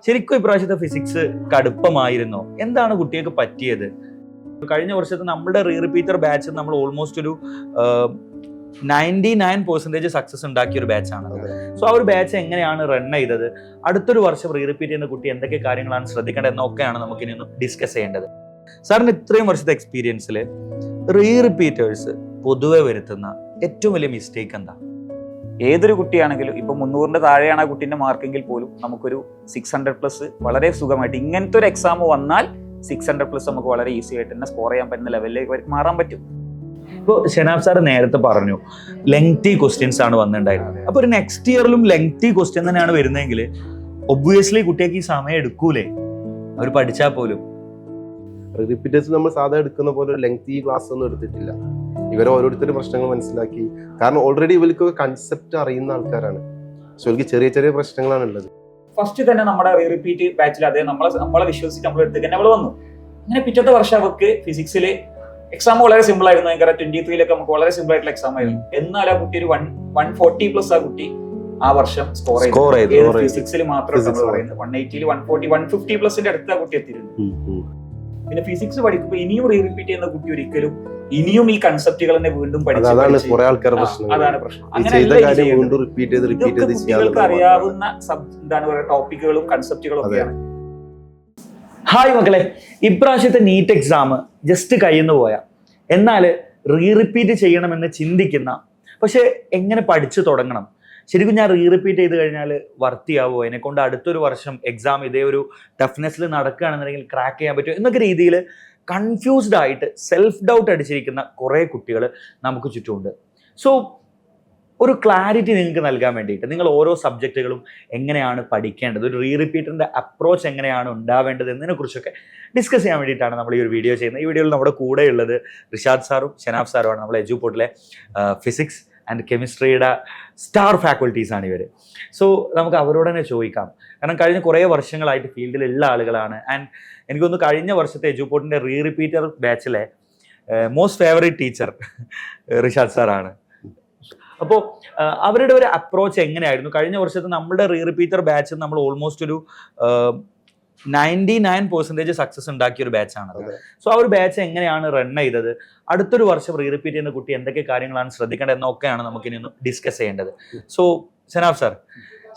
ശരിക്കും ഇപ്രാവശ്യത്തെ ഫിസിക്സ് കടുപ്പമായിരുന്നോ? എന്താണ് കുട്ടികൾക്ക് പറ്റിയത്? കഴിഞ്ഞ വർഷത്തെ നമ്മുടെ റിപ്പീറ്റർ ബാച്ച് നമ്മൾ ഓൾമോസ്റ്റ് ഒരു 99% സക്സസ് ഉണ്ടാക്കിയ ഒരു ബാച്ചാണ്. സോ ആ ഒരു ബാച്ച് എങ്ങനെയാണ് റൺ ചെയ്തത്, അടുത്തൊരു വർഷം റിപ്പീറ്റ് ചെയ്യുന്ന കുട്ടി എന്തൊക്കെ കാര്യങ്ങളാണ് ശ്രദ്ധിക്കേണ്ടത് എന്നൊക്കെയാണ് നമുക്ക് ഇനി ഒന്ന് ഡിസ്കസ് ചെയ്യേണ്ടത്. സാറിന് ഇത്രയും വർഷത്തെ എക്സ്പീരിയൻസിൽ റിപ്പീറ്റേഴ്സ് പൊതുവെ വരുത്തുന്ന ഏറ്റവും വലിയ മിസ്റ്റേക്ക് എന്താ? ഏതൊരു കുട്ടിയാണെങ്കിലും ഇപ്പൊ 300 താഴെയാണ് ആ കുട്ടീന്റെ മാർക്കെങ്കിൽ പോലും നമുക്കൊരു 600+ വളരെ സുഖമായിട്ട് ഇങ്ങനത്തെ ഒരു എക്സാം വന്നാൽ 600+ നമുക്ക് വളരെ ഈസി ആയിട്ട് തന്നെ സ്കോർ ചെയ്യാൻ പറ്റുന്ന ലെവലിലേക്ക് മാറാൻ പറ്റും. ഇപ്പോൾ ഷനാബ് സാർ നേരത്തെ പറഞ്ഞു ലെങ്തി ക്വസ്റ്റ്യൻസ് ആണ് വന്നിട്ടുണ്ടായിരുന്നത്. അപ്പൊ ഒരു നെക്സ്റ്റ് ഇയറിലും ലെങ്തി ക്വസ്റ്റ്യൻ തന്നെയാണ് വരുന്നതെങ്കിൽ ഒബ്വിയസ്ലി കുട്ടികൾക്ക് ഈ സമയം എടുക്കൂലേ അവർ പഠിച്ചാൽ പോലും? റിപ്പീറ്റേഴ്സ് നമ്മൾ സാധാരണ എടുക്കുന്ന പോലെ ഒരു ലെങ്തി ക്ലാസ് ഒന്നും എടുത്തിട്ടില്ല. ഇവർ ഓരോരുത്തരും പ്രശ്നങ്ങൾ മനസ്സിലാക്കി, കാരണം ഓൾറെഡി ഇവർക്ക് കൺസെപ്റ്റ് അറിയുന്ന ആൾക്കാരാണ്. സോ ഇവർക്ക് ചെറിയ ചെറിയ പ്രശ്നങ്ങളാണ് ഉള്ളത്. ഫസ്റ്റ് തന്നെ നമ്മുടെ റിപ്പീറ്റ് ബാച്ചിൽ അതേ നമ്മളെ വിശ്വസിച്ച് നമ്മൾ എടുത്ത് തന്നെ അവൾ വന്നു. അങ്ങനെ പിറ്റത്തെ വർഷം അവർക്ക് ഫിസിക്സിൽ എക്സാം വളരെ സിമ്പിൾ ആയിരുന്നു. ഭയങ്കര 23 നമുക്ക് വളരെ സിമ്പിൾ ആയിട്ടുള്ള എക്സാം ആയിരുന്നു. എന്നാൽ ആ കുട്ടി ഒരു 140+ ആ കുട്ടി ആ വർഷം സ്കോർ ചെയ്തു. ഫിസിക്സിൽ മാത്രം 180, 140, 150+ അടുത്ത് ആ കുട്ടി എത്തിയിരുന്നു. പിന്നെ ഫിസിക്സ് പഠിക്കുമ്പോൾ ഇനിയും റിപ്പീറ്റ് ചെയ്യുന്ന കുട്ടി ഒരിക്കലും ഇനിയും ഈ കൺസെപ്റ്റുകൾ തന്നെ വീണ്ടും അതാണ് പ്രശ്നം. കുട്ടികൾക്ക് അറിയാവുന്ന എന്താണ് പറയുക ടോപ്പിക്കുകളും കൺസെപ്റ്റുകളും ഒക്കെയാണ്. ഹായ് മക്കളെ, ഇപ്രാവശ്യത്തെ നീറ്റ് എക്സാം ജസ്റ്റ് കഴിയുന്നു പോയാ, എന്നാൽ റിപ്പീറ്റ് ചെയ്യണമെന്ന് ചിന്തിക്കുന്ന, പക്ഷെ എങ്ങനെ പഠിച്ചു തുടങ്ങണം, ശരിക്കും ഞാൻ റിപ്പീറ്റ് ചെയ്ത് കഴിഞ്ഞാൽ വർത്തിയാവോ, എന്നെ കൊണ്ട് അടുത്തൊരു വർഷം എക്സാം ഇതേ ഒരു ടഫ്നെസ്സിൽ നടക്കുകയാണെന്നുണ്ടെങ്കിൽ ക്രാക്ക് ചെയ്യാൻ പറ്റുമോ എന്നൊക്കെ രീതിയിൽ കൺഫ്യൂസ്ഡ് ആയിട്ട് സെൽഫ് ഡൗട്ട് അടിച്ചിരിക്കുന്ന കുറേ കുട്ടികൾ നമുക്ക് ചുറ്റുമുണ്ട്. സോ ഒരു ക്ലാരിറ്റി നിങ്ങൾക്ക് നൽകാൻ വേണ്ടിയിട്ട് നിങ്ങൾ ഓരോ സബ്ജക്റ്റുകളും എങ്ങനെയാണ് പഠിക്കേണ്ടത്, ഒരു റിപ്പീറ്ററിൻ്റെ അപ്രോച്ച് എങ്ങനെയാണ് ഉണ്ടാവേണ്ടത് എന്നതിനെക്കുറിച്ചൊക്കെ ഡിസ്കസ് ചെയ്യാൻ വേണ്ടിയിട്ടാണ് നമ്മൾ ഈ ഒരു വീഡിയോ ചെയ്യുന്നത്. ഈ വീഡിയോയിൽ നമ്മുടെ കൂടെയുള്ളത് റിഷാദ് സാറും ഷനാബ് സാറുമാണ്. നമ്മൾ എജുപോർട്ടിലെ ഫിസിക്സ് ആൻഡ് കെമിസ്ട്രിയുടെ സ്റ്റാർ ഫാക്കൽറ്റീസാണ് ഇവർ. സോ നമുക്ക് അവരോട് തന്നെ ചോദിക്കാം, കാരണം കഴിഞ്ഞ കുറേ വർഷങ്ങളായിട്ട് ഫീൽഡിലുള്ള ആളുകളാണ്. ആൻഡ് എനിക്കൊന്ന് കഴിഞ്ഞ വർഷത്തെ എജുപോർട്ടിൻ്റെ റിപ്പീറ്റർ ബാച്ചിലെ മോസ്റ്റ് ഫേവറേറ്റ് ടീച്ചർ റിഷാദ് സാറാണ്. അപ്പോൾ അവരുടെ ഒരു അപ്രോച്ച് എങ്ങനെയായിരുന്നു? കഴിഞ്ഞ വർഷത്തെ നമ്മുടെ റിപ്പീറ്റർ ബാച്ച് നമ്മൾ ഓൾമോസ്റ്റ് ഒരു 99% സക്സസ് ഉണ്ടാക്കിയ ഒരു ബാച്ചാണ്. സോ ആ ഒരു ബാച്ച് എങ്ങനെയാണ് റൺ ചെയ്തത്, അടുത്തൊരു വർഷം റിപ്പീറ്റ് ചെയ്യുന്ന കുട്ടി എന്തൊക്കെ കാര്യങ്ങളാണ് ശ്രദ്ധിക്കേണ്ടത് എന്നൊക്കെയാണ് നമുക്കിനി ഒന്ന് ഡിസ്കസ് ചെയ്യേണ്ടത്. സോ ഷനാബ് സാർ,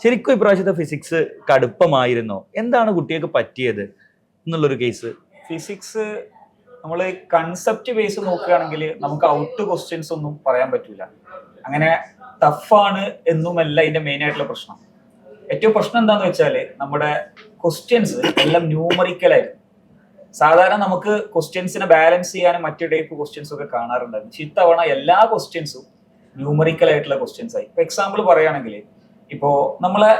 ശരിക്കും ഇപ്രാവശ്യത്തെ ഫിസിക്സ് കടുപ്പമായിരുന്നോ? എന്താണ് കുട്ടികൾക്ക് പറ്റിയത് എന്നുള്ളൊരു കേസ്? ഫിസിക്സ് നമ്മൾ കൺസെപ്റ്റ് ബേസ് നോക്കുകയാണെങ്കിൽ നമുക്ക് ഔട്ട് ക്വസ്റ്റ്യൻസ് ഒന്നും പറയാൻ പറ്റൂല. അങ്ങനെ ടഫാണ് എന്നുമല്ല ഇതിന്റെ മെയിൻ ആയിട്ടുള്ള പ്രശ്നം. ഏറ്റവും പ്രശ്നം എന്താന്ന് വെച്ചാല് നമ്മുടെ ക്വസ്റ്റ്യൻസ് എല്ലാം ന്യൂമറിക്കലായിരുന്നു. സാധാരണ നമുക്ക് ക്വസ്റ്റ്യൻസിനെ ബാലൻസ് ചെയ്യാനും മറ്റു ടൈപ്പ് ക്വസ്റ്റ്യൻസ് ഒക്കെ കാണാറുണ്ടായിരുന്നു. പക്ഷെ ഇത്തവണ എല്ലാ ക്വസ്റ്റ്യൻസും ന്യൂമറിക്കൽ ആയിട്ടുള്ള ക്വസ്റ്റ്യൻസ് ആയി. ഇപ്പൊ എക്സാമ്പിൾ പറയുകയാണെങ്കിൽ ഇപ്പോ നമ്മളെ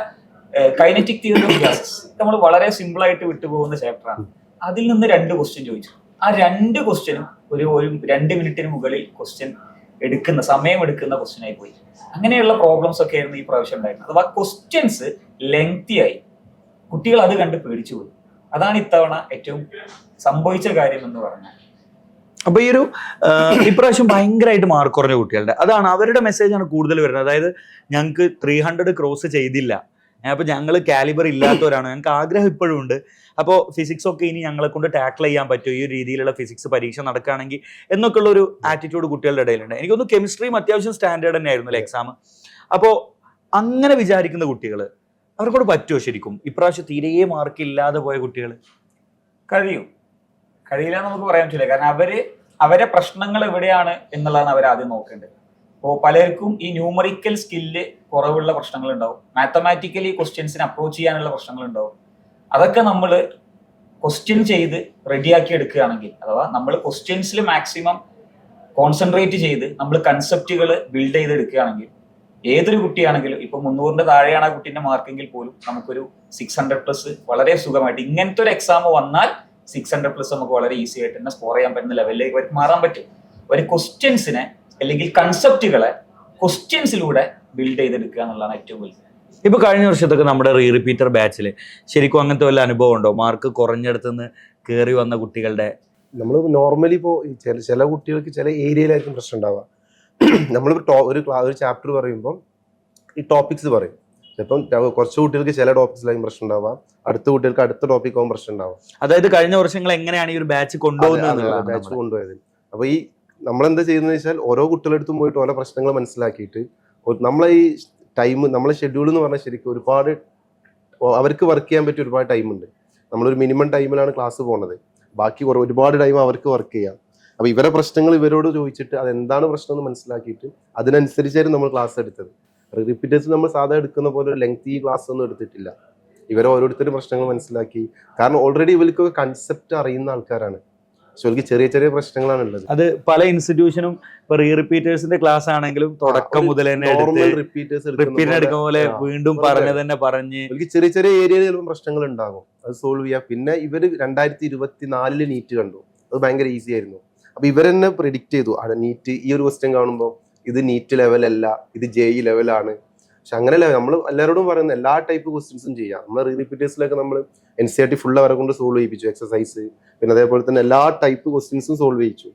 കൈനറ്റിക് തിയറി ഓഫ് ഗ്യാസസ് നമ്മൾ വളരെ സിമ്പിൾ ആയിട്ട് വിട്ടുപോകുന്ന ചാപ്റ്ററാണ്. അതിൽ നിന്ന് 2 ക്വസ്റ്റ്യൻ ചോദിച്ചു. ആ 2 ക്വസ്റ്റ്യനും ഒരു 2 മിനിറ്റിന് മുകളിൽ സമയം എടുക്കുന്ന ക്വസ്റ്റ്യൻ ആയി പോയി. അങ്ങനെയുള്ള പ്രോബ്ലംസ് ഒക്കെ ആയിരുന്നു ഈ പ്രാവശ്യം ഉണ്ടായിരുന്നത്. അഥവാ ക്വസ്റ്റ്യൻസ് ലെങ്തി ആയി, കുട്ടികൾ അത് കണ്ട് പേടിച്ചു പോയി. അതാണ് ഇത്തവണ ഏറ്റവും സംഭവിച്ച കാര്യം എന്ന് പറഞ്ഞാൽ. അപ്പൊ ഈ ഒരു ഇപ്രാവശ്യം ഭയങ്കരമായിട്ട് മാർക്ക് കുറഞ്ഞ കുട്ടികളുടെ അതാണ് അവരുടെ മെസ്സേജാണ് കൂടുതൽ വരുന്നത്. അതായത് ഞങ്ങൾക്ക് 300 ക്രോസ് ചെയ്തില്ല, അപ്പൊ ഞങ്ങൾ കാലിബർ ഇല്ലാത്തവരാണ്, ഞങ്ങൾക്ക് ആഗ്രഹം ഇപ്പോഴും ഉണ്ട്, അപ്പോൾ ഫിസിക്സ് ഒക്കെ ഇനി ഞങ്ങളെ കൊണ്ട് ടാക്കിൾ ചെയ്യാൻ പറ്റുമോ ഈ ഒരു രീതിയിലുള്ള ഫിസിക്സ് പരീക്ഷ നടക്കുകയാണെങ്കിൽ എന്നൊക്കെയുള്ള ഒരു ആറ്റിറ്റ്യൂഡ് കുട്ടികളുടെ ഇടയിലുണ്ട്. എനിക്കൊന്ന് കെമിസ്ട്രിയും അത്യാവശ്യം സ്റ്റാൻഡേർഡ് തന്നെ ആയിരുന്നു അല്ലേ എക്സാം. അപ്പോൾ അങ്ങനെ വിചാരിക്കുന്ന കുട്ടികൾ അവർക്കോട് പറ്റുമോ ശരിക്കും? ഇപ്രാവശ്യം തീരെ മാർക്ക് ഇല്ലാതെ പോയ കുട്ടികൾ കഴിയില്ല നമുക്ക് പറയാൻ പറ്റില്ല. കാരണം അവരെ പ്രശ്നങ്ങൾ എവിടെയാണ് എന്നുള്ളതാണ് അവർ ആദ്യം നോക്കേണ്ടത്. അപ്പോൾ പലർക്കും ഈ ന്യൂമറിക്കൽ സ്കില്ല് കുറവുള്ള പ്രശ്നങ്ങൾ ഉണ്ടാവും, മാത്തമാറ്റിക്കലി ക്വസ്റ്റ്യൻസിനെ അപ്രോച്ച് ചെയ്യാനുള്ള പ്രശ്നങ്ങൾ ഉണ്ടാവും. അതൊക്കെ നമ്മൾ ക്വസ്റ്റ്യൻ ചെയ്ത് റെഡിയാക്കി എടുക്കുകയാണെങ്കിൽ, അഥവാ നമ്മൾ ക്വസ്റ്റ്യൻസിൽ മാക്സിമം കോൺസെൻട്രേറ്റ് ചെയ്ത് നമ്മൾ കൺസെപ്റ്റുകൾ ബിൽഡ് ചെയ്തെടുക്കുകയാണെങ്കിൽ ഏതൊരു കുട്ടിയാണെങ്കിലും ഇപ്പൊ 300 താഴെയാണ് ആ കുട്ടീന്റെ മാർക്കെങ്കിൽ പോലും നമുക്കൊരു 600+ വളരെ സുഖമായിട്ട് ഇങ്ങനത്തെ ഒരു എക്സാം വന്നാൽ 600+ നമുക്ക് വളരെ ഈസി ആയിട്ട് തന്നെ സ്കോർ ചെയ്യാൻ പറ്റുന്ന ലെവലിലേക്ക് മാറാൻ പറ്റും. ഒരു ക്വസ്റ്റ്യൻസിനെ അല്ലെങ്കിൽ കൺസെപ്റ്റുകളെ ക്വസ്റ്റ്യൻസിലൂടെ ബിൽഡ് ചെയ്തെടുക്കുക എന്നുള്ളതാണ് ഏറ്റവും വലുത്. ഇപ്പൊ കഴിഞ്ഞ വർഷത്തൊക്കെ നമ്മുടെ റിപ്പീറ്റർ ബാച്ചിൽ ശരിക്കും അങ്ങനത്തെ വല്ല അനുഭവം ഉണ്ടോ? മാർക്ക് കുറഞ്ഞിടത്തുനിന്ന് കയറി വന്ന കുട്ടികളുടെ? നമ്മൾ നോർമലി ഇപ്പോൾ ചില കുട്ടികൾക്ക് ചില ഏരിയയിലായിരിക്കും പ്രശ്നം ഉണ്ടാവുക. നമ്മൾ ഒരു ചാപ്റ്റർ പറയുമ്പോൾ ഈ ടോപ്പിക്സ് പറയും. ഇപ്പം കുറച്ച് കുട്ടികൾക്ക് ചില ടോപ്പിക്സിലായും പ്രശ്നം ഉണ്ടാവാം, അടുത്ത കുട്ടികൾക്ക് അടുത്ത ടോപ്പിക്കാവും പ്രശ്നം ഉണ്ടാവാം. അതായത് കഴിഞ്ഞ വർഷങ്ങൾ എങ്ങനെയാണ് ഈ ഒരു ബാച്ച് കൊണ്ടുപോകുന്നത് ബാച്ച് കൊണ്ടുപോയത്. അപ്പൊ ഈ നമ്മളെന്താ ചെയ്യുന്നത് വെച്ചാൽ ഓരോ കുട്ടികളെടുത്തും പോയിട്ട് ഓരോ പ്രശ്നങ്ങൾ മനസ്സിലാക്കിയിട്ട് നമ്മളെ ഈ ടൈം, നമ്മളെ ഷെഡ്യൂൾ എന്ന് പറഞ്ഞാൽ ശരിക്കും ഒരുപാട് അവർക്ക് വർക്ക് ചെയ്യാൻ പറ്റിയ ഒരുപാട് ടൈമുണ്ട്. നമ്മളൊരു മിനിമം ടൈമിലാണ് ക്ലാസ് പോകുന്നത്, ബാക്കി ഒരുപാട് ടൈം അവർക്ക് വർക്ക് ചെയ്യാം. അപ്പൊ ഇവരെ പ്രശ്നങ്ങൾ ഇവരോട് ചോദിച്ചിട്ട് അതെന്താണ് പ്രശ്നം എന്ന് മനസ്സിലാക്കിയിട്ട് അതിനനുസരിച്ചായിരുന്നു നമ്മൾ ക്ലാസ് എടുത്തത്. റിപ്പീറ്റേഴ്സ് നമ്മൾ സാധാരണ എടുക്കുന്ന പോലെ ഒരു ലെങ്തി ക്ലാസ് ഒന്നും എടുത്തിട്ടില്ല. ഇവരെ ഓരോരുത്തരും പ്രശ്നങ്ങൾ മനസ്സിലാക്കി, കാരണം ഓൾറെഡി ഇവർക്ക് കൺസെപ്റ്റ് അറിയുന്ന ആൾക്കാരാണ്. പക്ഷെ ഇവർക്ക് ചെറിയ ചെറിയ പ്രശ്നങ്ങളാണ് ഉള്ളത്. അത് പല ഇൻസ്റ്റിറ്റ്യൂഷനും ഇപ്പൊ റീ റിപ്പീറ്റേഴ്സിന്റെ ക്ലാസ് ആണെങ്കിലും തുടക്കം മുതൽ തന്നെ റിപ്പീറ്റേഴ്സ് എടുക്കുന്ന പോലെ വീണ്ടും പറഞ്ഞത് തന്നെ പറഞ്ഞ് ഇവർക്ക് ചെറിയ ചെറിയ ഏരിയയിൽ ചിലപ്പോൾ പ്രശ്നങ്ങൾ ഉണ്ടാകും, അത് സോൾവ് ചെയ്യാം. പിന്നെ ഇവര് 2024 നീറ്റ് കണ്ടു, അത് ഭയങ്കര ഈസി ആയിരുന്നു. അപ്പൊ ഇവരെന്നെ പ്രെഡിക്റ്റ് ചെയ്തു നീറ്റ് ഈ ഒരു ക്വസ്റ്റ്യൻ കാണുമ്പോൾ ഇത് നീറ്റ് ലെവലല്ല, ഇത് JEE ലെവലാണ്. പക്ഷെ അങ്ങനെയല്ല, നമ്മൾ എല്ലാവരോടും പറയുന്ന എല്ലാ ടൈപ്പ് ക്വസ്റ്റ്യൻസും ചെയ്യാം. നമ്മൾ റീ റിപ്പീറ്റേഴ്സിലൊക്കെ നമ്മൾ NCERT ഫുൾ അവരെ കൊണ്ട് സോൾവ് ചെയ്യിപ്പിച്ചു, എക്സസൈസ്, പിന്നെ അതേപോലെ തന്നെ എല്ലാ ടൈപ്പ് ക്വസ്റ്റ്യൻസും സോൾവ് ചെയ്യിച്ചു.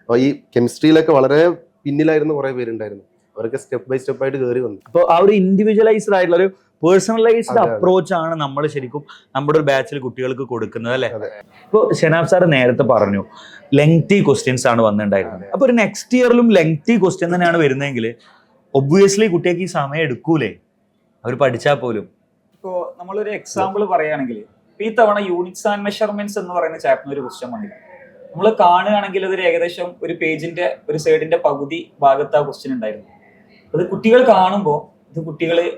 അപ്പോൾ ഈ കെമിസ്ട്രിയിലൊക്കെ വളരെ പിന്നിലായിരുന്ന കുറെ പേരുണ്ടായിരുന്നു, അവരൊക്കെ സ്റ്റെപ്പ് ബൈ സ്റ്റെപ്പ് ആയിട്ട് കയറി വന്നു. അപ്പോൾ ആ ഒരു ഇൻഡിവിജ്വലൈസ്ഡ് ആയിട്ടുള്ള ഒരു പേഴ്സണലൈസ്ഡ് അപ്രോച്ച് ആണ് നമ്മൾ ശരിക്കും നമ്മുടെ ഒരു ബാച്ചിൽ കുട്ടികൾക്ക് കൊടുക്കുന്നത്, അല്ലെ? ഇപ്പോൾ ഷനാബ് സാർ നേരത്തെ പറഞ്ഞു ലെങ്തി ക്വസ്റ്റ്യൻസ് ആണ് വന്നിട്ടുണ്ടായിരുന്നത്. അപ്പൊ ഒരു നെക്സ്റ്റ് ഇയറിലും ലെങ്തി ക്വസ്റ്റ്യൻ തന്നെയാണ് വരുന്നതെങ്കിൽ ഒബ്വിയസ്ലി കുട്ടികൾക്ക് ഈ സമയം എടുക്കൂലേ, അവർ പഠിച്ചാൽ പോലും. ഇപ്പോൾ നമ്മളൊരു എക്സാമ്പിൾ പറയുകയാണെങ്കിൽ ഈ തവണ യൂണിറ്റ്സ് ആൻഡ് മെഷർമെന്റ്സ് എന്ന് പറയുന്ന ചാപ്റ്ററിന് ഒരു ക്വസ്റ്റ്യൻ വന്നില്ല. നമ്മൾ കാണുകയാണെങ്കിൽ അതൊരു ഏകദേശം ഒരു പേജിന്റെ ഒരു സൈഡിന്റെ പകുതി ഭാഗത്ത് ആ ക്വസ്റ്റ്യൻ ഉണ്ടായിരുന്നു. അത് കുട്ടികൾ കാണുമ്പോൾ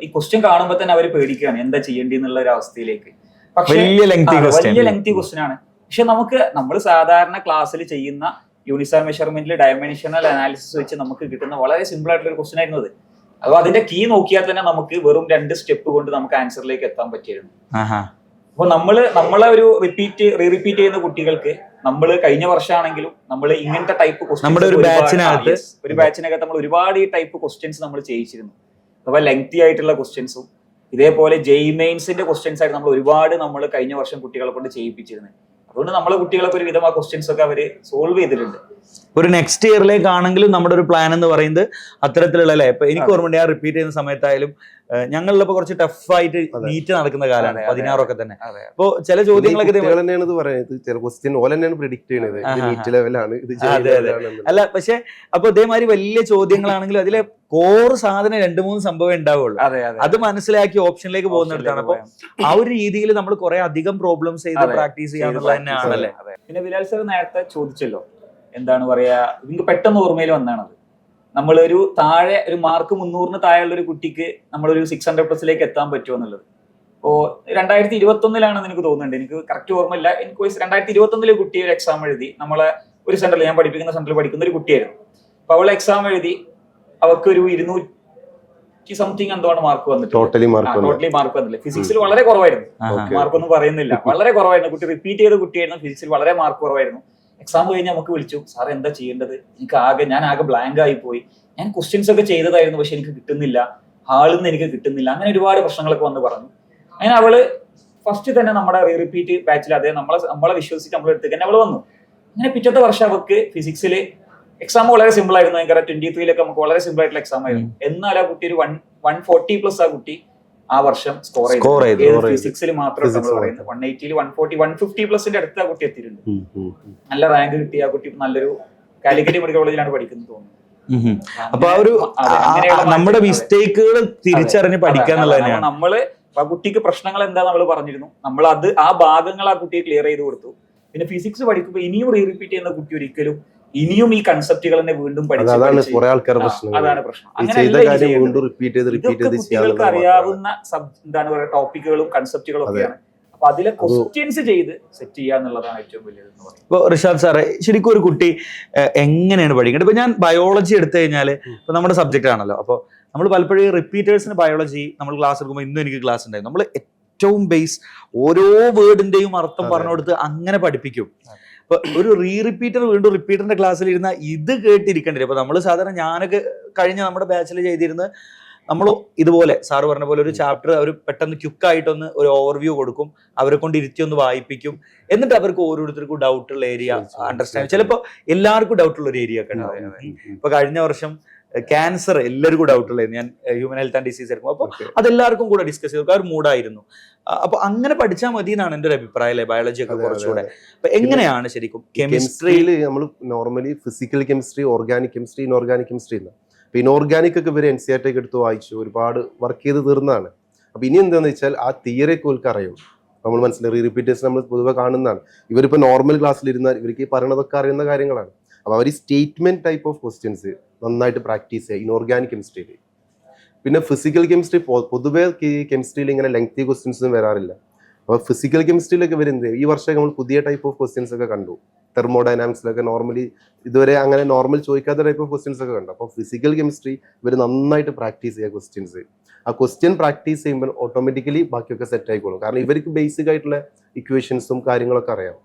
ഈ ക്വസ്റ്റ്യൻ കാണുമ്പോൾ തന്നെ അവർ പേടിക്കുകയാണ് എന്താ ചെയ്യേണ്ടി എന്നുള്ള ഒരു അവസ്ഥയിലേക്ക്. പക്ഷേ വലിയ ലെങ്തി ക്വസ്റ്റ്യൻ ആണ്. പക്ഷെ നമ്മൾ സാധാരണ ക്ലാസ്സിൽ ചെയ്യുന്ന യൂണിറ്റ്സ് ആൻഡ് മെഷർമെന്റിൽ ഡയമെൻഷണൽ അനാലിസിസ് വെച്ച് നമുക്ക് കിട്ടുന്ന വളരെ സിമ്പിൾ ആയിട്ടുള്ള ഒരു ക്വസ്റ്റ്യൻ ആയിരുന്നു അത്. അപ്പോൾ അതിന്റെ കീ നോക്കിയാൽ തന്നെ നമുക്ക് വെറും 2 സ്റ്റെപ്പ് കൊണ്ട് നമുക്ക് ആൻസറിലേക്ക് എത്താൻ പറ്റിയിരുന്നു. അപ്പോൾ നമ്മളെ ഒരു റിപ്പീറ്റ് ചെയ്യുന്ന കുട്ടികൾക്ക് നമ്മൾ കഴിഞ്ഞ വർഷമാണെങ്കിലും നമ്മൾ ഇങ്ങനത്തെ ടൈപ്പ് ക്വസ്റ്റ്യൻസ് ഒരു ബാച്ചിനകത്ത് നമ്മൾ ഒരുപാട് ഈ ടൈപ്പ് ക്വസ്റ്റ്യൻസ് നമ്മൾ ചെയ്യിച്ചിരുന്നു. അഥവാ ലെങ്തി ആയിട്ടുള്ള ക്വസ്റ്റ്യൻസും ഇതേപോലെ JEE മെയിൻസിന്റെ ക്വസ്റ്റ്യൻസ് ആയിട്ട് നമ്മൾ കഴിഞ്ഞ വർഷം കുട്ടികളെ കൊണ്ട് ചെയ്യിപ്പിച്ചിരുന്നത്. അതുകൊണ്ട് നമ്മളെ കുട്ടികളൊക്കെ ഒരു വിധം ആ ക്വസ്റ്റ്യൻസ് ഒക്കെ അവര് സോൾവ് ചെയ്തിട്ടുണ്ട്. ഒരു നെക്സ്റ്റ് ഇയറിലേക്കാണെങ്കിലും നമ്മുടെ ഒരു പ്ലാൻ എന്ന് പറയുന്നത് അത്തരത്തിലുള്ള, അല്ലെ? ഇപ്പൊ എനിക്ക് ഓർമ്മയുണ്ട് ഞാൻ റിപ്പീറ്റ് ചെയ്യുന്ന സമയത്തായാലും ഞങ്ങളിപ്പോ കുറച്ച് ടഫായിട്ട് നീറ്റ് നടക്കുന്ന കാലമാണ് 16 ഒക്കെ തന്നെ. അപ്പൊ ചില ചോദ്യങ്ങളൊക്കെ അല്ല, പക്ഷെ അപ്പൊ ഇതേമാതിരി വലിയ ചോദ്യങ്ങളാണെങ്കിലും അതിലെ കോർ സാധനം 2-3 സംഭവം ഉണ്ടാവുള്ളൂ. അത് മനസ്സിലാക്കി ഓപ്ഷനിലേക്ക് പോകുന്നിടത്താണ്. അപ്പൊ ആ ഒരു രീതിയിൽ നമ്മൾ കുറെ അധികം പ്രോബ്ലംസ് ചെയ്ത് പ്രാക്ടീസ് ചെയ്യാന്നുള്ളത് തന്നെയാണല്ലേ. പിന്നെ ബിലാൽ സർ നേരത്തെ ചോദിച്ചല്ലോ, എന്താണ് പറയാ, നിങ്ങൾക്ക് പെട്ടെന്ന് ഓർമ്മയിൽ വന്നാണത്. നമ്മളൊരു താഴെ ഒരു മാർക്ക് 300-ന് താഴെയുള്ള ഒരു കുട്ടിക്ക് നമ്മളൊരു 600+ എത്താൻ പറ്റുമോ എന്നുള്ളത്. അപ്പോൾ 2021 എനിക്ക് തോന്നുന്നുണ്ട്, എനിക്ക് കറക്റ്റ് ഓർമ്മയില്ല. എനിക്ക് 2021 കുട്ടി ഒരു എക്സാം എഴുതി. നമ്മളെ ഒരു സെന്ററിൽ, ഞാൻ പഠിപ്പിക്കുന്ന സെന്ററിൽ പഠിക്കുന്ന ഒരു കുട്ടിയായിരുന്നു. അപ്പൊ അവൾ എക്സാം എഴുതി, അവർക്ക് ഒരു 200 സംതിങ് എന്താണ് മാർക്ക് വന്നിട്ട്, ടോട്ടലി മാർക്ക് വന്നില്ല. ഫിസിക്സിൽ വളരെ കുറവായിരുന്നു, മാർക്കൊന്നും പറയുന്നില്ല, വളരെ കുറവായിരുന്നു. കുട്ടി റിപ്പീറ്റ് ചെയ്ത കുട്ടിയായിരുന്നു, ഫിസിക്സിൽ വളരെ മാർക്ക് കുറവായിരുന്നു. എക്സാം കഴിഞ്ഞ് നമുക്ക് വിളിച്ചു, സാർ എന്താ ചെയ്യേണ്ടത്, ഞാൻ ആകെ ബ്ലാങ്ക് ആയി പോയി, ഞാൻ ക്വസ്റ്റ്യൻസ് ഒക്കെ ചെയ്തതായിരുന്നു പക്ഷെ എനിക്ക് കിട്ടുന്നില്ല, ഹാളിൽ നിന്ന് എനിക്ക് കിട്ടുന്നില്ല, അങ്ങനെ ഒരുപാട് പ്രശ്നങ്ങളൊക്കെ വന്ന് പറഞ്ഞു. അങ്ങനെ അവള് ഫസ്റ്റ് തന്നെ നമ്മുടെ റിപ്പീറ്റ് ബാച്ചിൽ നമ്മളെ വിശ്വസിച്ച് നമ്മൾ എടുത്തേക്ക് തന്നെ അവള് വന്നു. അങ്ങനെ പിറ്റത്തെ വർഷം അവർക്ക് ഫിസിക്സിൽ എക്സാം വളരെ സിമ്പിൾ ആയിരുന്നു. ഭയങ്കര 23-ലൊക്കെ നമുക്ക് വളരെ സിമ്പിൾ ആയിട്ടുള്ള എക്സാം ആയിരുന്നു. എന്നാൽ ആ കുട്ടി ഒരു 140+ ആ കുട്ടി ആ വർഷം സ്കോർ ചെയ്തു. ഫിസിക്സിൽ മാത്രം 180, 140, 150+ അടുത്ത് ആ കുട്ടി എത്തിയിട്ടുണ്ട്. നല്ല റാങ്ക് കിട്ടി. ആ കുട്ടി നല്ലൊരു കാലിക്കറ്റ് മെഡിക്കൽ കോളേജിലാണ് പഠിക്കുന്നത് തോന്നുന്നു. അപ്പൊ ആ ഒരു നമ്മുടെ മിസ്റ്റേക്കുകൾ തിരിച്ചറിഞ്ഞ് പഠിക്കുക എന്നുള്ളത് നമ്മള് ആ കുട്ടിക്ക് പ്രശ്നങ്ങൾ എന്താ നമ്മൾ പറഞ്ഞിരുന്നു, നമ്മൾ ആ ഭാഗങ്ങൾ ആ കുട്ടിയെ ക്ലിയർ ചെയ്ത് കൊടുത്തു. പിന്നെ ഫിസിക്സ് പഠിക്കുമ്പോൾ ഇനിയും റിപ്പീറ്റ് ചെയ്യുന്ന കുട്ടി ഒരിക്കലും ഇനിയും ഈ കൺസെപ്റ്റുകൾ തന്നെ വീണ്ടും അതാണ് പ്രശ്നം. കുട്ടികൾക്ക് അറിയാവുന്ന എന്താണ് പറയുക ടോപ്പിക്കുകളും കൺസെപ്റ്റുകളും ഒക്കെയാണ്. അപ്പൊ അതിലെ ക്വസ്റ്റ്യൻസ് ചെയ്ത് സെറ്റ് ചെയ്യുക എന്നുള്ളതാണ് ഏറ്റവും വലിയത്. ഇപ്പൊ റിഷാദ് സാറേ, ശരിക്കും ഒരു കുട്ടി എങ്ങനെയാണ് പഠിക്കേണ്ടത്? ഇപ്പൊ ഞാൻ ബയോളജി എടുത്തു കഴിഞ്ഞാല് ഇപ്പൊ നമ്മുടെ സബ്ജക്റ്റ് ആണല്ലോ. അപ്പൊ നമ്മൾ പലപ്പോഴും റിപ്പീറ്റേഴ്സിന് ബയോളജി നമ്മൾ ക്ലാസ് എടുക്കുമ്പോൾ ഇന്നും എനിക്ക് ക്ലാസ് ഉണ്ടായിരുന്നു. നമ്മൾ ഏറ്റവും ബേസ് ഓരോ വേർഡിന്റെയും അർത്ഥം പറഞ്ഞു കൊടുത്ത് അങ്ങനെ പഠിപ്പിക്കും. അപ്പൊ ഒരു വീണ്ടും റിപ്പീറ്ററിന്റെ ക്ലാസ്സിൽ ഇരുന്ന ഇത് കേട്ടിരിക്കേണ്ടി. അപ്പൊ നമ്മൾ സാധാരണ ഞാനൊക്കെ കഴിഞ്ഞ നമ്മുടെ ബാച്ചിൽ ചെയ്തിരുന്നത് നമ്മൾ ഇതുപോലെ സാറ് പറഞ്ഞ പോലെ ഒരു ചാപ്റ്റർ അവർ പെട്ടെന്ന് ക്വിക്കായിട്ടൊന്ന് ഒരു ഓവർവ്യൂ കൊടുക്കും, അവരെ കൊണ്ട് ഇരുത്തി ഒന്ന് വായിപ്പിക്കും. എന്നിട്ട് അവർക്ക് ഓരോരുത്തർക്കും ഡൗട്ടുള്ള ഏരിയ അണ്ടർസ്റ്റാൻഡ്, ചിലപ്പോൾ എല്ലാവർക്കും ഡൗട്ടുള്ള ഒരു ഏരിയ ഒക്കെ ഉണ്ടാവും. ഇപ്പൊ കഴിഞ്ഞ വർഷം ക്യാൻസർ എല്ലാവർക്കും ഡൗട്ട് ഉള്ളത് ഞാൻ ഹ്യൂമൻ ഹെൽത്ത് ആൻഡ് ഡിസീസ് എടുക്കും. അപ്പോൾ Okay. അതെല്ലാവർക്കും കൂടെ ഡിസ്കസ് ചെയ്തു, ആ ഒരു മൂഡായിരുന്നു. അപ്പൊ അങ്ങനെ പഠിച്ചാൽ മതി എന്നാണ് എൻ്റെ ഒരു അഭിപ്രായം അല്ലേ, ബയോളജി ഒക്കെ അതെ, കുറച്ചുകൂടെ. അതെ. അപ്പൊ എങ്ങനെയാണ് ശരിക്കും കെമിസ്ട്രി? കെമിസ്ട്രിയിൽ നമ്മൾ normally physical chemistry, organic chemistry, inorganic chemistry ഇല്ല. അപ്പൊ ഇൻഓർഗാനിക് ഒക്കെ ഇവർ NCERT ഒക്കെ എടുത്ത് വായിച്ചു, ഒരുപാട് വർക്ക് ചെയ്ത് തീർന്നതാണ്. അപ്പൊ ഇനി എന്താന്ന് വെച്ചാൽ ആ തിയറി ഒക്കെ ഓർക്ക് അറിയും. നമ്മൾ മനസ്സിലായി റിപ്പീറ്റേഴ്സ് നമ്മൾ പൊതുവെ കാണുന്നതാണ്. ഇവരിപ്പോ നോർമൽ ക്ലാസ്സിലിരുന്നാൽ ഇവർക്ക് ഈ പറയണതൊക്കെ അറിയുന്ന കാര്യങ്ങളാണ്. അപ്പൊ അവർ ഈ സ്റ്റേറ്റ്മെന്റ് ടൈപ്പ് ഓഫ് ക്വസ്റ്റ്യൻസ് നന്നായിട്ട് പ്രാക്ടീസ് ചെയ്യുക ഇൻഓർഗാനിക് കെമിസ്ട്രിയിൽ. പിന്നെ ഫിസിക്കൽ കെമിസ്ട്രി പൊതുവെ കെമിസ്ട്രിയിൽ ഇങ്ങനെ ലെങ്തി ക്വസ്റ്റ്യൻസ് ഒന്നും വരാറില്ല. അപ്പോൾ ഫിസിക്കൽ കെമിസ്ട്രിയിലൊക്കെ വരുന്നത് ഈ വർഷം നമ്മൾ പുതിയ ടൈപ്പ് ഓഫ് ക്വസ്റ്റ്യൻസ് ഒക്കെ കണ്ടു. തെർമോഡൈനാമിക്സിലൊക്കെ നോർമലി ഇതുവരെ അങ്ങനെ നോർമൽ ചോദിക്കാത്ത ടൈപ്പ് ഓഫ് ക്വസ്റ്റ്യൻസ് ഒക്കെ കണ്ടു. അപ്പോൾ ഫിസിക്കൽ കെമിസ്ട്രി ഇവർ നന്നായിട്ട് പ്രാക്ടീസ് ചെയ്യുക ക്വസ്റ്റ്യൻസ്. ആ ക്വസ്റ്റ്യൻ പ്രാക്ടീസ് ചെയ്യുമ്പോൾ ഓട്ടോമാറ്റിക്കലി ബാക്കിയൊക്കെ സെറ്റ് ആയിക്കോളും. കാരണം ഇവർക്ക് ബേസിക് ആയിട്ടുള്ള ഇക്വേഷൻസും കാര്യങ്ങളൊക്കെ അറിയാം.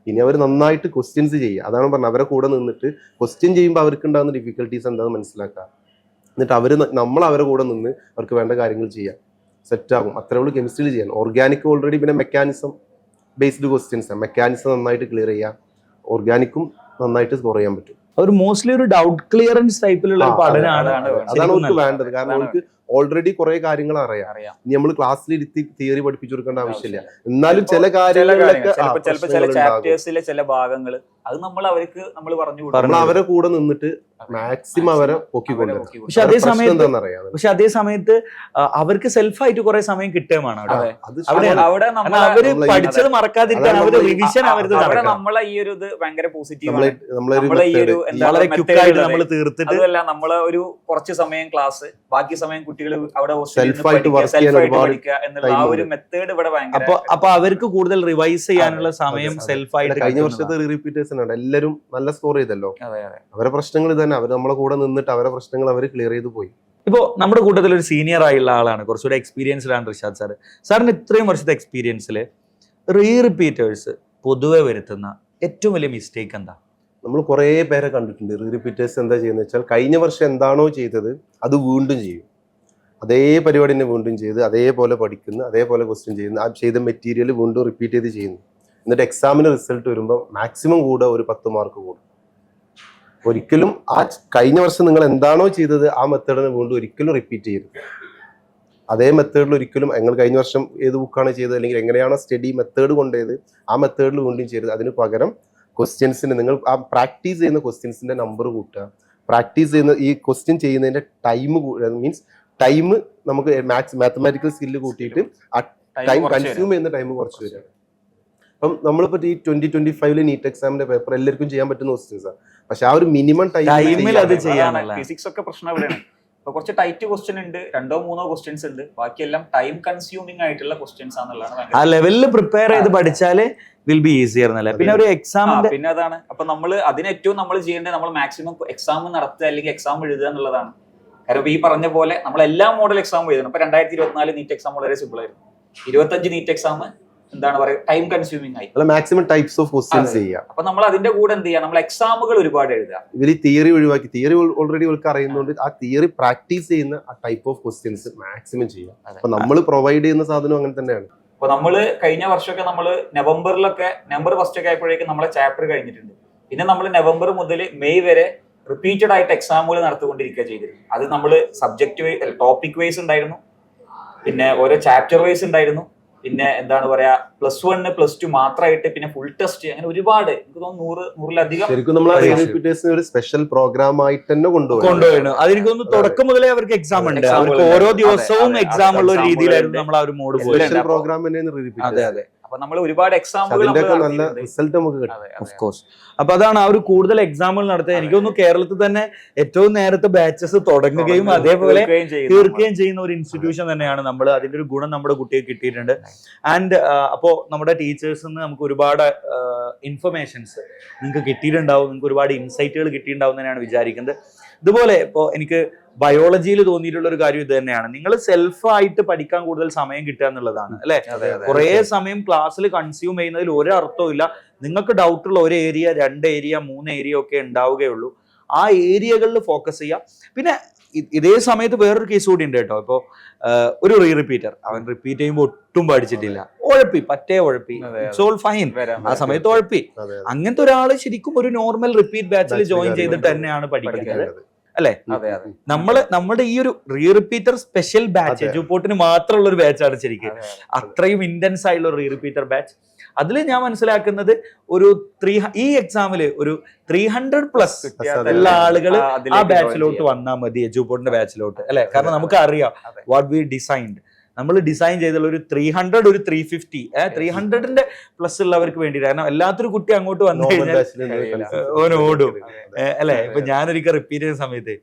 ഇനി അവർ നന്നായിട്ട് ക്വസ്റ്റ്യൻസ് ചെയ്യുക, അതാണ് പറഞ്ഞത്. അവരെ കൂടെ നിന്നിട്ട് ക്വസ്റ്റ്യൻ ചെയ്യുമ്പോൾ അവർക്ക് ഉണ്ടാകുന്ന ഡിഫിക്കൽട്ടീസ് എന്താണെന്ന് മനസ്സിലാക്കുക. എന്നിട്ട് നമ്മൾ അവരെ കൂടെ നിന്ന് അവർക്ക് വേണ്ട കാര്യങ്ങൾ ചെയ്യാം, സെറ്റ് ആകും. അത്രേ ഉള്ളൂ കെമിസ്ട്രിയിൽ ചെയ്യാൻ. ഓർഗാനിക് ഓൾറെഡി പിന്നെ മെക്കാനിസം ബേസ്ഡ് ക്വസ്റ്റ്യൻസ്, മെക്കാനിസം നന്നായിട്ട് ക്ലിയർ ചെയ്യാം, ഓർഗാനിക്കും നന്നായിട്ട് സ്കോർ ചെയ്യാൻ പറ്റും. ഒരു മോസ്റ്റ്ലി ഒരു ഡൗട്ട് ക്ലിയറൻസ് ടൈപ്പിലുള്ള ഒരു പഠനമാണ് അതാണ് അവർക്ക് വേണ്ടത്. കാരണം അവർക്ക് ഓൾറെഡി കുറെ കാര്യങ്ങൾ അറിയാം. ഇനി നമ്മൾ ക്ലാസ്സിൽ ഇരുത്തി തിയറി പഠിപ്പിച്ചു കൊടുക്കേണ്ട ആവശ്യമില്ല. എന്നാലും ചില കാര്യങ്ങളൊക്കെ ചില ചാപ്റ്റേഴ്സിലെ ചില ഭാഗങ്ങൾ അത് നമ്മൾ പറഞ്ഞു നമ്മൾ അവരെ കൂടെ നിന്നിട്ട് മാക്സിമം അവരെ പൊക്കിക്കൊണ്ടുവരും. പക്ഷെ അതേ സമയത്ത് അവർക്ക് സെൽഫായിട്ട് കുറെ സമയം കിട്ടുകയാണ് അവിടെ അവര് പഠിച്ചത് മറക്കാതിരിക്കാൻ അവര് റിവിഷൻ അവിടെ നമ്മളെ ഈ ഒരു ഇത് ഭയങ്കര പോസിറ്റീവ്, വളരെ ക്വിക്കായിട്ട് നമ്മൾ തീർത്തിട്ട് അതല്ല നമ്മളെ ഒരു കുറച്ച് സമയം ക്ലാസ്, ബാക്കി സമയം കുട്ടികൾ അവിടെ സെൽഫായിട്ട് പഠിക്കുക എന്നുള്ള ആ ഒരു മെത്തേഡ് ഇവിടെ ഭയങ്കര. അപ്പൊ അവർക്ക് കൂടുതൽ റിവൈസ് ചെയ്യാനുള്ള സമയം സെൽഫായിട്ട്. കഴിഞ്ഞ വർഷത്തെ റിപ്പീറ്റേഴ്സ് ഉണ്ട്, എല്ലാവരും നല്ല സ്കോർ ചെയ്തല്ലോ. അവരെ പ്രശ്നങ്ങൾ തന്നെ അവർ നമ്മളെ കൂടെ നിന്നിട്ട് അവരെ പ്രശ്നങ്ങൾ അവർ ക്ലിയർ ചെയ്ത് പോയി. ഇപ്പോ നമ്മുടെ കൂട്ടത്തിൽ ഒരു സീനിയർ ആയുള്ള ആളാണ്, കുറച്ചുകൂടെ എക്സ്പീരിയൻസ്ഡാണ് റിഷാദ് സാർ. സാറിന് ഇത്രയും വർഷത്തെ എക്സ്പീരിയൻസിൽ റിപ്പീറ്റേഴ്സ് പൊതുവെ വരുത്തുന്ന ഏറ്റവും വലിയ മിസ്റ്റേക്ക് എന്താ? നമ്മൾ കുറേ പേരെ കണ്ടിട്ടുണ്ട്. റിപ്പീറ്റേഴ്സ് എന്താ ചെയ്യുന്നത് വെച്ചാൽ കഴിഞ്ഞ വർഷം എന്താണോ ചെയ്തത് അത് വീണ്ടും ചെയ്യും. അതേ പരിപാടി തന്നെ വീണ്ടും ചെയ്ത് അതേപോലെ പഠിക്കുന്നു, അതേപോലെ ക്വസ്റ്റ്യൻ ചെയ്യുന്നു, ആ ചെയ്ത മെറ്റീരിയൽ വീണ്ടും റിപ്പീറ്റ് ചെയ്ത് ചെയ്യുന്നു. എന്നിട്ട് എക്സാമിന് റിസൾട്ട് വരുമ്പോൾ മാക്സിമം കൂടെ ഒരു 10 മാർക്ക് കൂടും. ഒരിക്കലും ആ കഴിഞ്ഞ വർഷം നിങ്ങൾ എന്താണോ ചെയ്തത് ആ മെത്തേഡിനെ വീണ്ടും ഒരിക്കലും റിപ്പീറ്റ് ചെയ്യരുത്. അതേ മെത്തേഡിൽ ഒരിക്കലും നിങ്ങൾ കഴിഞ്ഞ വർഷം ഏത് ബുക്കാണ് ചെയ്തത് അല്ലെങ്കിൽ എങ്ങനെയാണോ സ്റ്റഡി മെത്തേഡ് കൊണ്ടുപോയത് ആ മെത്തേഡിൽ വീണ്ടും ചെയ്തത്. അതിന് പകരം ക്വസ്റ്റ്യൻസിന് നിങ്ങൾ ആ പ്രാക്ടീസ് ചെയ്യുന്ന ക്വസ്റ്റ്യൻസിന്റെ നമ്പർ കൂട്ടുക. പ്രാക്ടീസ് ചെയ്യുന്ന ഈ ക്വസ്റ്റ്യൻ ചെയ്യുന്നതിന്റെ മീൻസ് ടൈം നമുക്ക് മാത്തമാറ്റിക്കൽ സ്കില്ല് കൂട്ടിയിട്ട് ആ ടൈം കൺസ്യൂം ചെയ്യുന്ന ടൈം കുറച്ച് വരിക. അപ്പം നമ്മളിപ്പോ ഈ 2025 നീറ്റ് എക്സാമിന്റെ പേപ്പർ എല്ലാവർക്കും ചെയ്യാൻ പറ്റുന്ന ക്വസ്റ്റ്യൻസാണ്. പക്ഷെ ആ ഒരു മിനിമം ടൈമിൽ അത് ചെയ്യാനുള്ള ഫിസിക്സ് ഒക്കെ പ്രശ്നം എവിടെയാണ്? ഇപ്പൊ കുറച്ച് ടൈറ്റ് ക്വസ്റ്റ്യൻ ഉണ്ട്, 2-3 ക്വസ്റ്റ്യൻസ് ഉണ്ട്, ബാക്കിയെല്ലാം ടൈം കൺസ്യൂമിംഗ് ആയിട്ടുള്ള ക്വസ്റ്റ്യൻസ് ആണെന്നുള്ളതാണ്. ആ ലെവലിൽ പ്രിപ്പയർ ചെയ്ത് പഠിച്ചാല് വിൽ ബി ഈസിയർ എന്നല്ല. പിന്നെ ഒരു എക്സാമിന്റെ പിന്നെ അതാണ്. അപ്പൊ അതിന് ഏറ്റവും നമ്മൾ ചെയ്യേണ്ടത് നമ്മൾ മാക്സിമം എക്സാം നടത്തുക അല്ലെങ്കിൽ എക്സാം എഴുതുക എന്നുള്ളതാണ്. കാരണം ഈ പറഞ്ഞ പോലെ നമ്മൾ എല്ലാ മോഡൽ എക്സാം എഴുതണം. ഇപ്പൊ 2024 നീറ്റ് എക്സാം വളരെ സിമ്പിൾ ആയിരുന്നു. 25 നീറ്റ് എക്സാം എന്താണ് പറയുക, ടൈം കൺസ്യൂമിംഗ് ആയി. മാക്സിമം ടൈപ്സ് ഓഫ് ക്വസ്റ്റ്യൻസ് ചെയ്യാം. അപ്പൊ നമ്മൾ അതിന്റെ കൂടെ എന്ത് ചെയ്യാം, നമ്മൾ എക്സാമുകൾ ഒരുപാട് എഴുതുക. ഇവർ തിയറി ഒഴിവാക്കി, തിയറി ഓൾറെഡി ഇവർക്ക് അറിയുന്നതുകൊണ്ട് ആ തിയറി പ്രാക്ടീസ് ചെയ്യുന്ന ആ ടൈപ്പ് ഓഫ് ക്വസ്റ്റ്യൻസ് മാക്സിമം ചെയ്യാം. അപ്പൊ നമ്മൾ പ്രൊവൈഡ് ചെയ്യുന്ന സാധനം അങ്ങനെ തന്നെയാണ്. അപ്പൊ നമ്മള് കഴിഞ്ഞ വർഷമൊക്കെ നവംബർ 1st ഒക്കെ ആയപ്പോഴേക്കും നമ്മളെ ചാപ്റ്റർ കഴിഞ്ഞിട്ടുണ്ട്. പിന്നെ നമ്മൾ നവംബർ മുതൽ മെയ് വരെ റിപ്പീറ്റഡ് ആയിട്ട് എക്സാമുകൾ നടത്തിക്കൊണ്ടിരിക്കുക ചെയ്തിരുന്നു. അത് നമ്മൾ സബ്ജക്ട് ടോപ്പിക് വൈസ് ഉണ്ടായിരുന്നു, പിന്നെ ഓരോ ചാപ്റ്റർ വൈസ് ഉണ്ടായിരുന്നു, പിന്നെ എന്താണ് പറയാ +1 +2 മാത്രമായിട്ട്, പിന്നെ ഫുൾ ടെസ്റ്റ്, അങ്ങനെ ഒരുപാട്. എനിക്ക് തോന്നുന്നു 100-ലധികം. ശരിക്കും നമ്മൾ ഒരു സ്പെഷ്യൽ പ്രോഗ്രാം ആയിട്ട് തന്നെ കൊണ്ടുപോയിരുന്നു. അതെനിക്കൊന്ന് തുടക്കം മുതലേ അവർക്ക് എക്സാം ഉണ്ട്. അവർക്ക് ഓരോ ദിവസവും എക്സാം ഉള്ള ഒരു രീതിയിലായിരുന്നു നമ്മൾ ആ ഒരു മോഡ് പോയത്. പ്രോഗ്രാം അതെ അതെ. അപ്പൊ നമ്മൾ ഒരുപാട് എക്സാമുകൾ നല്ല റിസൾട്ട് നമുക്ക് കിട്ടും. Of course. അപ്പൊ അതാണ് ആ ഒരു കൂടുതൽ എക്സാമുകൾ നടത്തുക. എനിക്ക് തോന്നുന്നു കേരളത്തിൽ തന്നെ ഏറ്റവും നേരത്തെ ബാച്ചസ് തുടങ്ങുകയും അതേപോലെ തീർക്കുകയും ചെയ്യുന്ന ഒരു ഇൻസ്റ്റിറ്റ്യൂഷൻ തന്നെയാണ് നമ്മൾ. അതിന്റെ ഒരു ഗുണം നമ്മുടെ കുട്ടികൾക്ക് കിട്ടിയിട്ടുണ്ട്. ആൻഡ് അപ്പോൾ നമ്മുടെ ടീച്ചേഴ്സിൽ നിന്ന് നമുക്ക് ഒരുപാട് ഇൻഫർമേഷൻസ് നിങ്ങൾക്ക് കിട്ടിയിട്ടുണ്ടാവും, നിങ്ങൾക്ക് ഒരുപാട് ഇൻസൈറ്റുകൾ കിട്ടിയിട്ടുണ്ടാവും തന്നെയാണ് വിചാരിക്കുന്നത്. ഇതുപോലെ ഇപ്പോൾ എനിക്ക് ബയോളജിയിൽ തോന്നിയിട്ടുള്ള ഒരു കാര്യം ഇത് തന്നെയാണ്. നിങ്ങൾ സെൽഫായിട്ട് പഠിക്കാൻ കൂടുതൽ സമയം കിട്ടുക എന്നുള്ളതാണ് അല്ലെ. കുറെ സമയം ക്ലാസ്സിൽ കൺസ്യൂം ചെയ്യുന്നതിൽ ഒരു അർത്ഥവും ഇല്ല. നിങ്ങൾക്ക് ഡൗട്ടുള്ള ഒരു ഏരിയ, 2 ഏരിയ, 3 ഏരിയ ഒക്കെ ഉണ്ടാവുകയുള്ളൂ. ആ ഏരിയകളിൽ ഫോക്കസ് ചെയ്യാം. പിന്നെ ഇതേ സമയത്ത് വേറൊരു കേസ് കൂടി ഉണ്ട് കേട്ടോ. ഇപ്പോൾ ഒരു റിപ്പീറ്റർ, അവൻ റിപ്പീറ്റ് ചെയ്യുമ്പോൾ ഒട്ടും പഠിച്ചിട്ടില്ല, പറ്റേ ഉഴപ്പി, ഇറ്റ്സ് ഓൾ ഫൈൻ. ആ സമയത്ത് ഉഴപ്പി. അങ്ങനത്തെ ഒരാള് ശരിക്കും ഒരു നോർമൽ റിപ്പീറ്റ് ബാച്ചിൽ ജോയിൻ ചെയ്തിട്ട് തന്നെയാണ് പഠിക്കുന്നത്. അല്ലെ? അതെ അതെ നമ്മുടെ ഈ ഒരു റീ റിപ്പീറ്റർ സ്പെഷ്യൽ ബാച്ച് എജുപോർട്ടിന് മാത്രമുള്ള ഒരു ബാച്ചാണ് ശരിക്കും. അത്രയും ഇന്റൻസ് ആയിട്ടുള്ള റീ റിപ്പീറ്റർ ബാച്ച്. അതിൽ ഞാൻ മനസ്സിലാക്കുന്നത് ഒരു ഈ എക്സാമില് ഒരു 300+ ഉള്ള ആളുകൾ ആ ബാച്ചിലോട്ട് വന്നാൽ മതി, എജുപോർട്ടിന്റെ ബാച്ചിലോട്ട് അല്ലെ? കാരണം നമുക്ക് അറിയാം വാട്ട് വി ഡിസൈൻഡ്. നമ്മൾ ഡിസൈൻ ചെയ്തുള്ള ഒരു 300 ഒരു 350 300ന്റെ പ്ലസ് ഉള്ളവർക്ക് വേണ്ടി. കാരണം എല്ലാത്തൊരു കുട്ടി അങ്ങോട്ട് വന്നു കഴിഞ്ഞാൽ ഓൻ ഓടും അല്ലെ? ഇപ്പൊ ഞാനൊരിക്കൽ റിപ്പീറ്റ് ചെയ്യുന്ന സമയത്ത്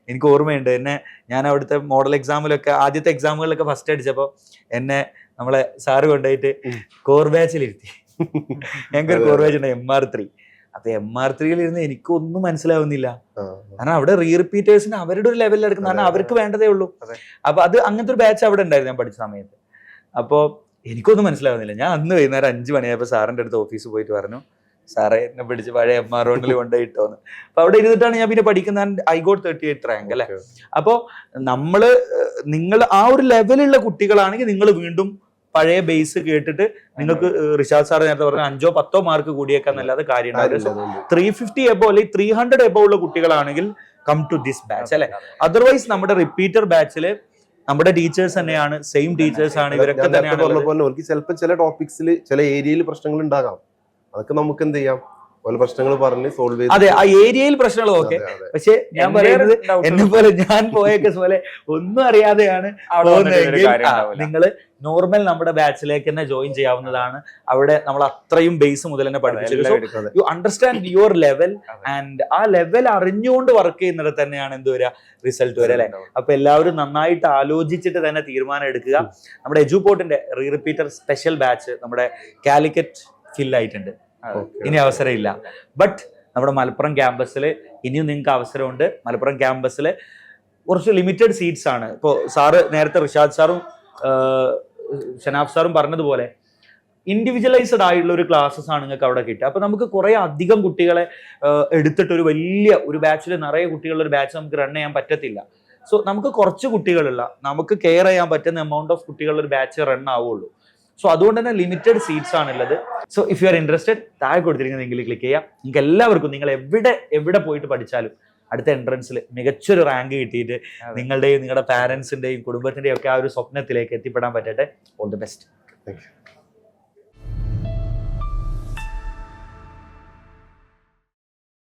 എനിക്ക് ഓർമ്മയുണ്ട്, ഞാൻ അവിടുത്തെ മോഡൽ എക്സാമിലൊക്കെ ആദ്യത്തെ എക്സാമുകളിലൊക്കെ ഫസ്റ്റ് അടിച്ചപ്പോ എന്നെ നമ്മളെ സാറ് കൊണ്ടുപോയിട്ട് കോർ ബാച്ചിലിരുത്തി. ഞങ്ങൾക്ക് ഒരു കോർ ബാച്ച് ഉണ്ട് MR3. അപ്പൊ MR3 ഇരുന്ന് എനിക്കൊന്നും മനസ്സിലാവുന്നില്ല. കാരണം അവിടെ റീ റിപ്പീറ്റേഴ്സിന് അവരുടെ ഒരു ലെവലിൽ എടുക്കുന്ന, കാരണം അവർക്ക് വേണ്ടതേ ഉള്ളൂ. അപ്പൊ അത് അങ്ങനത്തെ ഒരു ബാച്ച് അവിടെ ഉണ്ടായിരുന്നു ഞാൻ പഠിച്ച സമയത്ത്. അപ്പോ എനിക്കൊന്നും മനസ്സിലാവുന്നില്ല. ഞാൻ അന്ന് വൈകുന്നേരം 5 മണിയായപ്പോ സാറിന്റെ അടുത്ത് ഓഫീസിൽ പോയിട്ട് പറഞ്ഞു, സാറേ എന്നെ പിടിച്ച് പഴയ MR1 കൊണ്ടുപോയിട്ടോന്ന്. അപ്പൊ അവിടെ ഇരുന്നിട്ടാണ് ഞാൻ പിന്നെ പഠിക്കുന്ന. ഐ ഗോട്ട് 38 റാങ്ക് അല്ലെ? അപ്പോ നിങ്ങൾ ആ ഒരു ലെവലുള്ള കുട്ടികളാണെങ്കിൽ നിങ്ങൾ വീണ്ടും പഴയ ബേസ് കേട്ടിട്ട് നിങ്ങൾക്ക് റിഷാദ് സാർ നേരത്തെ പറഞ്ഞ 5-10 മാർക്ക് കൂടിയേക്കാൻ അല്ലാതെ കാര്യം ഉണ്ടാവില്ല. 350 എബോ അല്ലെങ്കിൽ 300 എബോ ഉള്ള കുട്ടികളാണെങ്കിൽ കം ടു ദിസ് ബാച്ച് അല്ലെ? അതർവൈസ് നമ്മുടെ റിപ്പീറ്റർ ബാച്ചില് നമ്മുടെ ടീച്ചേഴ്സ് തന്നെയാണ്, സെയിം ടീച്ചേഴ്സ് ആണ്, ഇവരൊക്കെ തന്നെയാണ്. ചിലപ്പോൾ ചില ടോപ്പിക്സിൽ ചില ഏരിയയിൽ പ്രശ്നങ്ങൾ ഉണ്ടാകാം. അതൊക്കെ നമുക്ക് എന്ത് ചെയ്യാം, പല പ്രശ്നങ്ങൾ പറഞ്ഞ് സോൾവ് ചെയ്ത്. അതെ, ആ ഏരിയയിൽ പ്രശ്നങ്ങൾ ഓക്കെ. പക്ഷെ ഞാൻ പറയുന്നത് എന്നെ പോലെ ഞാൻ പോയൊക്കെ പോലെ ഒന്നും അറിയാതെയാണ് പോകുന്നതെങ്കിൽ നിങ്ങൾ നോർമൽ നമ്മുടെ ബാച്ചിലേക്ക് തന്നെ ജോയിൻ ചെയ്യാവുന്നതാണ്. അവിടെ നമ്മൾ അത്രയും ബേസ് മുതൽ തന്നെ പഠിപ്പിച്ചു. You understand your level and ആ ലെവൽ അറിഞ്ഞുകൊണ്ട് വർക്ക് ചെയ്യുന്നിടത്ത് തന്നെയാണ് എന്ത് വരിക, റിസൾട്ട് വരിക അല്ലെ? അപ്പൊ എല്ലാവരും നന്നായിട്ട് ആലോചിച്ചിട്ട് തന്നെ തീരുമാനം എടുക്കുക. നമ്മുടെ എജുപോർട്ടിന്റെ റീ റിപ്പീറ്റർ സ്പെഷ്യൽ ബാച്ച് നമ്മുടെ കാലിക്കറ്റ് ഫിൽ ആയിട്ടുണ്ട്. ഇനി അവസരമില്ല. ബട്ട് നമ്മുടെ മലപ്പുറം ക്യാമ്പസിൽ ഇനിയും നിങ്ങൾക്ക് അവസരമുണ്ട്. മലപ്പുറം ക്യാമ്പസിൽ കുറച്ച് ലിമിറ്റഡ് സീറ്റ്സ് ആണ്. ഇപ്പോൾ സാറ് നേരത്തെ റിഷാദ് സാറും ഷനാഫ് സാറും പറഞ്ഞതുപോലെ ഇൻഡിവിജ്വലൈസ്ഡ് ആയിട്ടുള്ള ഒരു ക്ലാസ്സസ് ആണ് നിങ്ങൾക്ക് അവിടെ കിട്ടുക. അപ്പൊ നമുക്ക് കുറെ അധികം കുട്ടികളെ എടുത്തിട്ട് ഒരു വലിയ ഒരു ബാച്ചിൽ നിറയെ കുട്ടികളുടെ ഒരു ബാച്ച് നമുക്ക് റൺ ചെയ്യാൻ പറ്റത്തില്ല. സോ നമുക്ക് കുറച്ച് കുട്ടികളുള്ള, നമുക്ക് കെയർ ചെയ്യാൻ പറ്റുന്ന എമൗണ്ട് ഓഫ് കുട്ടികളുടെ ഒരു ബാച്ച് റൺ ആവുള്ളൂ. സോ അതുകൊണ്ട് തന്നെ ലിമിറ്റഡ് സീറ്റ്സ് ആണുള്ളത്. So if you are interested, താഴെ കൊടുത്തിരിക്കുന്ന ലിങ്കിൽ ക്ലിക്ക് ചെയ്യാം. നിങ്ങൾക്ക് എല്ലാവർക്കും നിങ്ങൾ എവിടെ പോയിട്ട് പഠിച്ചാലും അടുത്ത എൻട്രൻസിൽ മികച്ചൊരു റാങ്ക് കിട്ടിയിട്ട് നിങ്ങളുടെയും നിങ്ങളുടെ പാരൻസിന്റെയും കുടുംബത്തിന്റെയും ഒക്കെ ആ ഒരു സ്വപ്നത്തിലേക്ക് എത്തിപ്പെടാൻ പറ്റട്ടെ. All the best.